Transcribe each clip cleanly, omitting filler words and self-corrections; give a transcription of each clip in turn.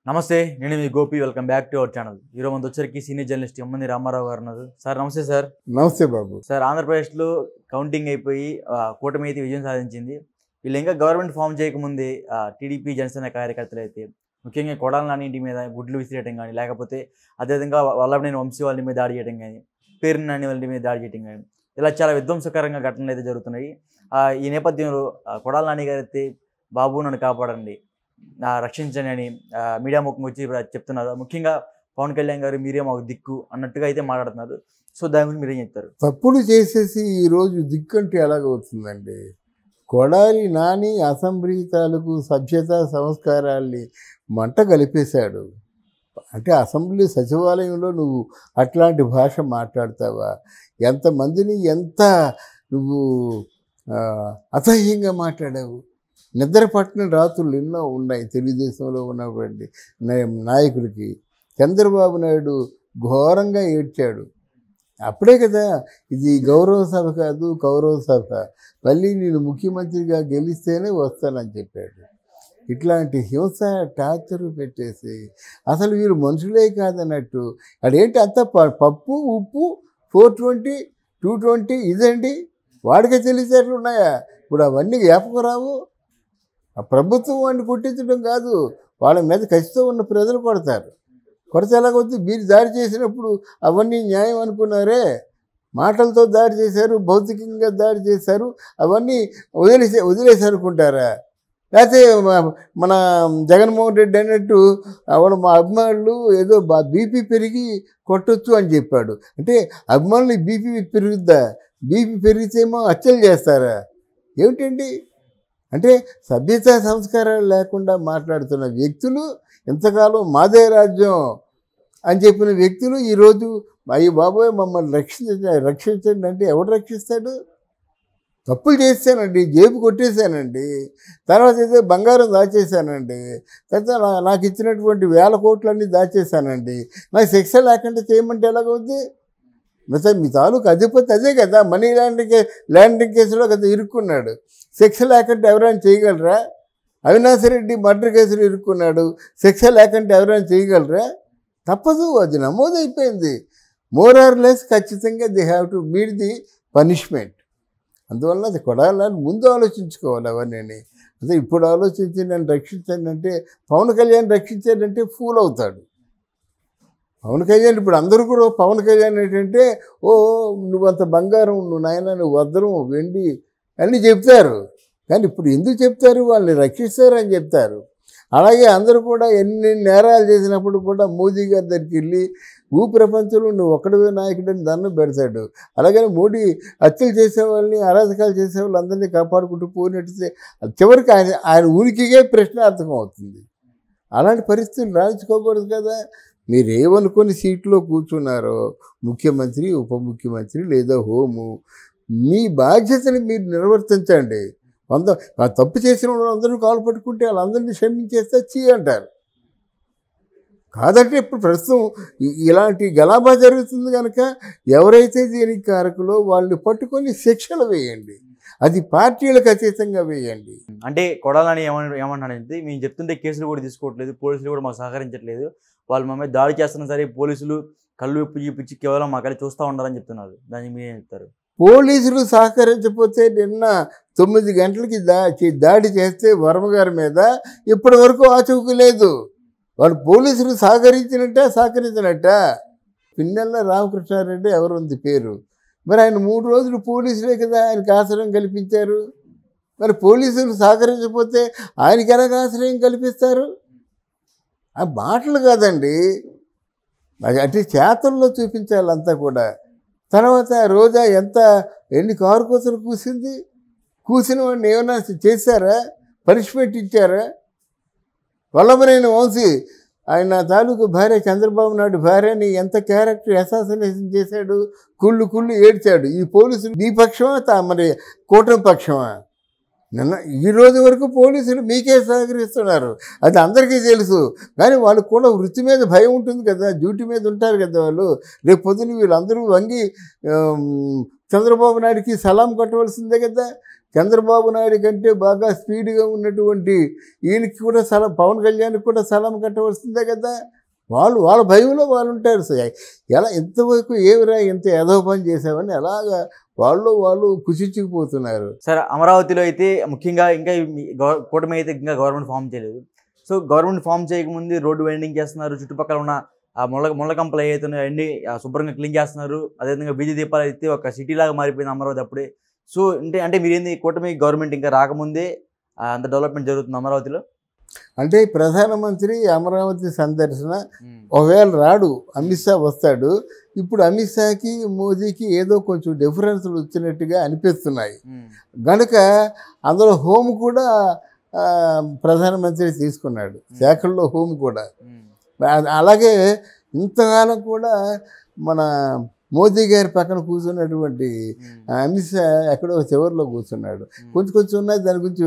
నమస్తే, నేను మీ Gopi. Welcome back to our channel. ఈరోజు మన వచ్చరికి సీనియర్ జర్నలిస్ట్ ఎమ్మంది రామారావు గారు ఉన్నారు. సార్ నమస్తే. సార్ నమస్తే బాబు. సార్, ఆంధ్రప్రదేశ్లో కౌంటింగ్ అయిపోయి కూటమి అయితే విజయం సాధించింది. వీళ్ళు ఇంకా గవర్నమెంట్ ఫామ్ చేయకముందే టీడీపీ జనసేన కార్యకర్తలు అయితే ముఖ్యంగా కొడాల నాని ఇంటి మీద గుడ్లు విసిరేయడం కానీ, లేకపోతే అదేవిధంగా వల్లభనేని వంశీ వాళ్ళ మీద దాడి చేయడం కానీ, పేరు నాని వాళ్ళ మీద దాడి చేయడం కానీ, ఇలా చాలా విధ్వంసకరంగా ఘటనలు అయితే జరుగుతున్నాయి. ఈ నేపథ్యంలో కొడాల నాని గారు అయితే బాబు నన్ను కాపాడండి, రక్షించండి అని మీడియా ముఖంగా వచ్చి చెప్తున్నారు. ముఖ్యంగా పవన్ కళ్యాణ్ గారు మీరే మాకు దిక్కు అన్నట్టుగా అయితే మాట్లాడుతున్నారు. సో దాని గురించి మీరేం చెప్తారు? తప్పులు చేసేసి ఈరోజు దిక్కంటే ఎలాగవుతుందండి? కొడాలి నాని అసెంబ్లీ తాలూకు సభ్యత సంస్కారాల్ని మంట కలిపేశాడు. అంటే అసెంబ్లీ సచివాలయంలో నువ్వు అట్లాంటి భాష మాట్లాడతావా? ఎంతమందిని ఎంత నువ్వు అసహ్యంగా మాట్లాడావు. నిద్ర పట్టిన రాత్రులు ఎన్నో ఉన్నాయి తెలుగుదేశంలో ఉన్నటువంటి నాయకుడికి. చంద్రబాబు నాయుడు ఘోరంగా ఏడ్చాడు. అప్పుడే కదా ఇది గౌరవ సభ కాదు, కౌరవ సభ, మళ్ళీ నేను ముఖ్యమంత్రిగా గెలిస్తేనే వస్తానని చెప్పాడు. ఇట్లాంటి హింస టార్చర్ పెట్టేసి అసలు వీరు మనుషులే కాదన్నట్టు. అదేంటి అంత పప్పు ఉప్పు 420 220 ఇదండి వాడికే తెలిసేట్లు ఉన్నాయా? ఇప్పుడు అవన్నీ జ్ఞాపకం రావు. ఆ ప్రభుత్వం వాడిని కొట్టించడం కాదు, వాళ్ళ మీద ఖచ్చితంగా ఉన్న ప్రజలు కొడతారు. కొడితే ఎలాగొద్దు? మీరు దాడి చేసినప్పుడు అవన్నీ న్యాయం అనుకున్నారే. మాటలతో దాడి చేశారు, భౌతికంగా దాడి చేశారు, అవన్నీ వదిలేసి అనుకుంటారా? లేకపోతే మన జగన్మోహన్ రెడ్డి అన్నట్టు ఆవిడ మా అభిమానులు ఏదో బీపీ పెరిగి కొట్టొచ్చు అని చెప్పాడు. అంటే అభిమానులు బీపీ పెరుగుద్దా? బీపీ పెరిగితేమో హత్యలు చేస్తారా? ఏమిటండి? అంటే సభ్యత సంస్కారాలు లేకుండా మాట్లాడుతున్న వ్యక్తులు, ఇంతకాలం మాదే రాజ్యం అని చెప్పిన వ్యక్తులు ఈరోజు అయ్యి బాబోయ్ మమ్మల్ని రక్షించండి అంటే ఎవడు రక్షిస్తాడు? తప్పులు చేశానండి, జేబు కొట్టేశానండి, తర్వాత ఏదో బంగారం దాచేశానండి, తర్వాత నాకు ఇచ్చినటువంటి 1000 కోట్లన్నీ దాచేశానండి, నాకు శిక్ష లేకుండా చేయమంటే ఎలాగవుద్ది? మీ తాలూకు అధిపతి అదే కదా, మనీ ల్యాండింగ్ కేసులో కదా ఇరుక్కున్నాడు. శిక్ష లేకుంటే ఎవరైనా చేయగలరా? అవినాష్ రెడ్డి మర్డర్ కేసులో ఇరుక్కున్నాడు, శిక్ష లేకుంటే ఎవరైనా చేయగలరా? తప్పదు, అది నమోదైపోయింది. మోర్ ఆర్ లెస్ ఖచ్చితంగా they have to meet the punishment. అందువల్ల అది కొడాలని ముందు ఆలోచించుకోవాలి అవన్నీ. అదే ఇప్పుడు ఆలోచించి నన్ను రక్షించండి అంటే, పవన్ కళ్యాణ్ రక్షించాడంటే ఫూల్ అవుతాడు. పవన్ కళ్యాణ్ ఇప్పుడు అందరూ కూడా పవన్ కళ్యాణ్ ఏంటంటే, ఓ నువ్వంత బంగారం, నువ్వు నాయన, నువ్వు వజ్రం, వెండి అన్నీ చెప్తారు. కానీ ఇప్పుడు ఎందుకు చెప్తారు? వాళ్ళని రక్షిస్తారని చెప్తారు. అలాగే అందరూ కూడా ఎన్ని నేరాలు చేసినప్పుడు కూడా మోదీ గారి దగ్గరికి వెళ్ళి ప్రపంచంలో నువ్వు ఒక్కడవే నాయకుడని దండం పెడతాడు. అలాగని మోడీ హత్యలు చేసేవాళ్ళని, అరాజకాలు చేసేవాళ్ళు అందరినీ కాపాడుకుంటూ పోయినట్టు చివరికి ఆయన ఉనికిగే ప్రశ్నార్థకం అవుతుంది. అలాంటి పరిస్థితులు రాయించుకోకూడదు కదా. మీరు ఏమనుకొని సీట్లో కూర్చున్నారో, ముఖ్యమంత్రి, ఉప ముఖ్యమంత్రి లేదా హోము, మీ బాధ్యతని మీరు నిర్వర్తించండి. తప్పు చేసిన వాళ్ళందరూ కాలు పట్టుకుంటే వాళ్ళందరినీ క్షమించేస్తే చీ అంటారు. కాదంటే ఇప్పుడు ప్రస్తుతం ఇలాంటి గలాభా జరుగుతుంది కనుక ఎవరైతే దీనికి కారకులో వాళ్ళని పట్టుకొని శిక్షలు వేయండి. అది పార్టీలకు అతీతంగా వేయండి. అంటే కొడాలని ఏమన్నాడంటే, మేము చెప్తుంటే కేసులు కూడా తీసుకోవట్లేదు, పోలీసులు కూడా మాకు సహకరించట్లేదు, వాళ్ళు మా మీద దాడి చేస్తున్నా సరే పోలీసులు కళ్ళు విప్పు చూపించి కేవలం మాకు చూస్తూ ఉండాలని చెప్తున్నారు. దానికి మీరేం చెప్తారు? పోలీసులు సహకరించకపోతే నిన్న 9 గంటలకి దాడి చేస్తే వర్మగారి మీద ఇప్పటి వరకు ఆచూకీ లేదు. వాళ్ళు పోలీసులు సహకరించినట్ట. పిన్నెల్ల రామకృష్ణారెడ్డి ఎవరుంది పేరు, మరి ఆయన 3 రోజులు పోలీసులే కదా ఆయనకు ఆశ్రయం కల్పించారు. మరి పోలీసులు సహకరించకపోతే ఆయనకి ఎలాగ ఆశ్రయం కల్పిస్తారు? ఆ మాటలు కాదండి, అంటే చేతల్లో చూపించాలంతా కూడా. తర్వాత రోజా ఎన్ని కారు కోతలు కూసిన వాడిని ఏమైనా చేశారా? పనిష్మెంట్ ఇచ్చారా? వల్లభనేని వంశీ ఆయన తాలూకు భార్య, చంద్రబాబు నాయుడు భార్యని ఎంత క్యారెక్టర్ అసాసినేషన్ చేశాడు, కుళ్ళు ఏడ్చాడు. ఈ పోలీసులు మీ పక్షమా మరి కూటమి పక్షమా? నిన్న ఈ రోజు వరకు పోలీసులు మీకే సహకరిస్తున్నారు, అది అందరికీ తెలుసు. కానీ వాళ్ళకు కూడా వృత్తి మీద భయం ఉంటుంది కదా, డ్యూటీ మీద ఉంటారు కదా వాళ్ళు. రేపు పొద్దున వీళ్ళందరూ వంగి చంద్రబాబు నాయుడికి సలాం కొట్టవలసిందే కదా. చంద్రబాబు నాయుడు కంటే బాగా స్పీడ్గా ఉన్నటువంటి ఈయనకి కూడా స్థలం, పవన్ కళ్యాణ్కి కూడా స్థలం కట్టవలసిందే కదా. వాళ్ళ భయంలో వాళ్ళు ఉంటారు. ఎలా ఇంతవరకు ఏమిరా ఇంత ఏదో పని చేసామని అలాగా వాళ్ళు కుషించుకుపోతున్నారు. సార్, అమరావతిలో అయితే ముఖ్యంగా ఇంకా కూటమి అయితే ఇంకా గవర్నమెంట్ ఫామ్ చేయలేదు. సో గవర్నమెంట్ ఫామ్ చేయకముందు రోడ్డు వైండింగ్ చేస్తున్నారు, చుట్టుపక్కల ఉన్న ఆ ముళ్ళ కంపలు ఏవైతే ఉన్నాయో అన్నీ శుభ్రంగా క్లీన్ చేస్తున్నారు. అదేవిధంగా బీజీ దీపాలు అయితే ఒక సిటీలాగా మారిపోయింది అమరావతి అప్పుడే. సో అంటే మీరేంది కూటమి గవర్నమెంట్ ఇంకా రాకముందే అంత డెవలప్మెంట్ జరుగుతుంది అమరావతిలో? అంటే ప్రధానమంత్రి అమరావతి సందర్శన ఒకవేళ రాడు, అమిత్ షా వస్తాడు. ఇప్పుడు అమిత్ షాకి మోదీకి ఏదో కొంచెం డిఫరెన్స్లు వచ్చినట్టుగా అనిపిస్తున్నాయి కనుక అందులో హోమ్ కూడా ప్రధానమంత్రి తీసుకున్నాడు, శాఖల్లో హోమ్ కూడా. అలాగే ఇంతకాలం కూడా మన మోదీ గారి పక్కన కూర్చున్నటువంటి అమిత్ షా ఎక్కడో చివరిలో కూర్చున్నాడు. కొంచెం ఉన్నది, దాని గురించి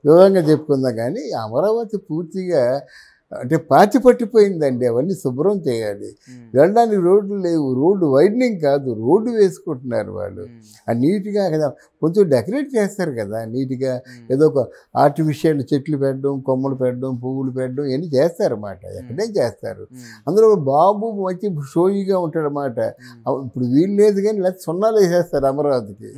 వివరంగా చెప్పుకుందాం. కానీ అమరావతి పూర్తిగా అంటే పాతి పట్టిపోయిందండి. అవన్నీ శుభ్రం చేయాలి. వెళ్ళడానికి రోడ్లు లేవు, రోడ్డు వైడనింగ్ కాదు, రోడ్డు వేసుకుంటున్నారు వాళ్ళు. నీట్గా కదా కొంచెం డెకరేట్ చేస్తారు కదా నీట్గా, ఏదో ఒక ఆర్టిఫిషియల్ చెట్లు పెట్టడం, కొమ్మలు పెట్టడం, పువ్వులు పెట్టడం ఇవన్నీ చేస్తారన్నమాట. ఎక్కడేం చేస్తారు. అందులో బాబు మంచి షోయిగా ఉంటాడనమాట. ఇప్పుడు వీలు లేదు కానీ లేకపోతే సున్నాలు వేసేస్తారు అమరావతికి.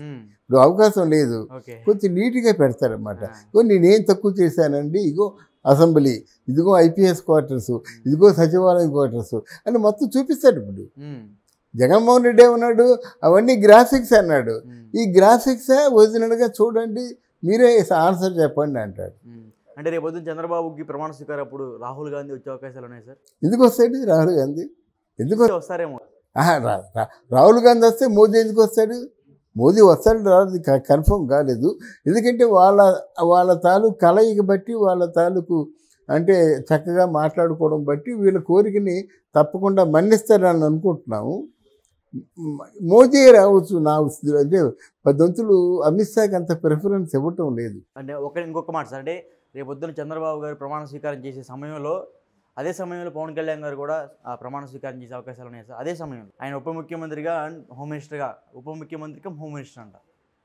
ఇప్పుడు అవకాశం లేదు, కొంచెం నీట్గా పెడతారన్నమాట. నేనేం తక్కువ చేశానండి, ఇగో అసెంబ్లీ, ఇదిగో ఐపీఎస్ క్వార్టర్స్, ఇదిగో సచివాలయం క్వార్టర్స్ అని మొత్తం చూపిస్తాడు. ఇప్పుడు జగన్మోహన్ రెడ్డి ఏమన్నాడు, అవన్నీ గ్రాఫిక్స్ అన్నాడు. ఈ గ్రాఫిక్సే ఒరిజినల్గా చూడండి, మీరే ఆన్సర్ చెప్పండి అంటాడు. అంటే రేపు పొద్దున్న చంద్రబాబుకి ప్రమాణ స్వీకారం అప్పుడు రాహుల్ గాంధీ వచ్చే అవకాశాలు ఉన్నాయి సార్? ఎందుకు వస్తాడు రాహుల్ గాంధీ? ఎందుకు వస్తారేమో. రాహుల్ గాంధీ వస్తే మోదీ ఎందుకు వస్తాడు? మోదీ వస్తాడు రాదు కన్ఫర్మ్ కాలేదు. ఎందుకంటే వాళ్ళ తాలూకు కలయిక బట్టి, వాళ్ళ తాలూకు అంటే చక్కగా మాట్లాడుకోవడం బట్టి వీళ్ళ కోరికని తప్పకుండా మన్నిస్తారని అనుకుంటున్నాము. మోదీ రావచ్చు నా అంటే 10 అమిత్ షాకి అంత ప్రిఫరెన్స్ ఇవ్వటం లేదు. అంటే ఇంకొక మాట సార్, అంటే రేపు పొద్దున్న చంద్రబాబు గారు ప్రమాణ స్వీకారం చేసే సమయంలో అదే సమయంలో పవన్ కళ్యాణ్ గారు కూడా ప్రమాణ స్వీకారం చేసే అవకాశాలు ఉన్నాయి సార్. అదే సమయంలో ఆయన ఉప ముఖ్యమంత్రిగా అండ్ హోమ్ మినిస్టర్గా, ఉప ముఖ్యమంత్రికి హోమ్ మినిస్టర్ అంట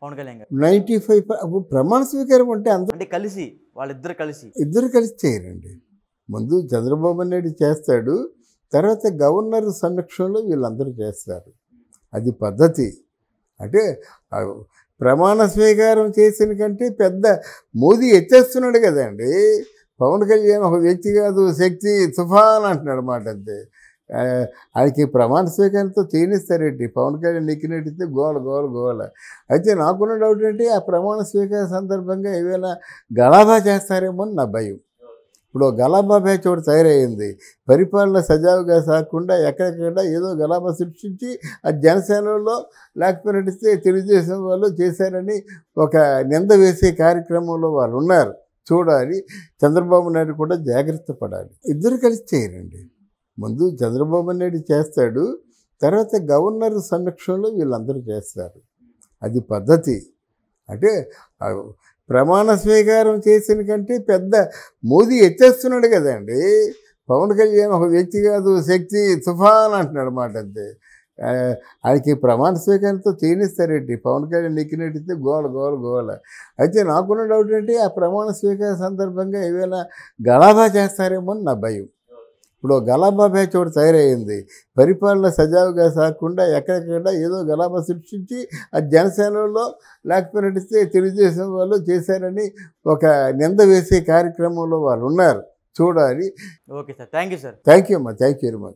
పవన్ కళ్యాణ్ గారు. 95 ప్రమాణ స్వీకారం అంటే కలిసి వాళ్ళిద్దరు కలిసి చేయరండి. ముందు చంద్రబాబు నాయుడు చేస్తాడు, తర్వాత గవర్నర్ సమక్షంలో వీళ్ళందరూ చేస్తారు. అది పద్ధతి. అంటే ప్రమాణ స్వీకారం చేసిన కంటే పెద్ద మోదీ ఎత్తేస్తున్నాడు కదండి. పవన్ కళ్యాణ్ ఒక వ్యక్తి కాదు, శక్తి తుఫాన్ అంటున్నాడు అన్నమాట. అంతే ఆయనకి ప్రమాణ స్వీకారంతో చేయనిస్తారేంటి? పవన్ కళ్యాణ్ నెక్కినట్టయితే గోల. అయితే నాకున్న డౌట్ అంటే ఆ ప్రమాణ స్వీకార సందర్భంగా ఏవైనా గలాభా చేస్తారేమో అని నా భయం. ఇప్పుడు గలాభా బ్యాచ్ ఒకటి తయారయ్యింది. పరిపాలన సజావుగా సాగకుండా ఎక్కడెక్కడ ఏదో గలాభా సృష్టించి ఆ జనసేనలో లేకపోయినట్టయితే తెలుగుదేశం వాళ్ళు చేశారని ఒక నింద వేసే కార్యక్రమంలో వాళ్ళు ఉన్నారు. చూడాలి. చంద్రబాబు నాయుడు కూడా జాగ్రత్త పడాలి. ఇద్దరు కలిసి చేయరండి. ముందు చంద్రబాబు నాయుడు చేస్తాడు, తర్వాత గవర్నర్ సమక్షంలో వీళ్ళందరూ చేస్తారు. అది పద్ధతి. అంటే ప్రమాణ స్వీకారం చేసిన కంటే పెద్ద మోదీ ఎత్తేస్తున్నాడు కదండి. పవన్ కళ్యాణ్ ఒక వ్యక్తి కాదు, శక్తి తుఫాన్ అంటున్నాడు అన్నమాట. అంతే ఆయనకి ప్రమాణ స్వీకారంతో చేయనిస్తారేంటి? పవన్ కళ్యాణ్ నెక్కినట్టయితే గోల. అయితే నాకున్న డౌట్ అంటే ఆ ప్రమాణ స్వీకార సందర్భంగా ఏవైనా గలాభా చేస్తారేమో అని నా భయం. ఇప్పుడు గలాభా బ్యాచ్ ఒకటి తయారయ్యింది. పరిపాలన సజావుగా సాగకుండా ఎక్కడెక్కడ ఏదో గలాభా సృష్టించి ఆ జనసేనలో లేకపోయినట్టయితే తెలుగుదేశం వాళ్ళు చేశారని ఒక నింద వేసే కార్యక్రమంలో వాళ్ళు ఉన్నారు. చూడాలి. Okay sir, thank you sir. Thank you అమ్మా, థ్యాంక్ యూ వెరీ మచ్.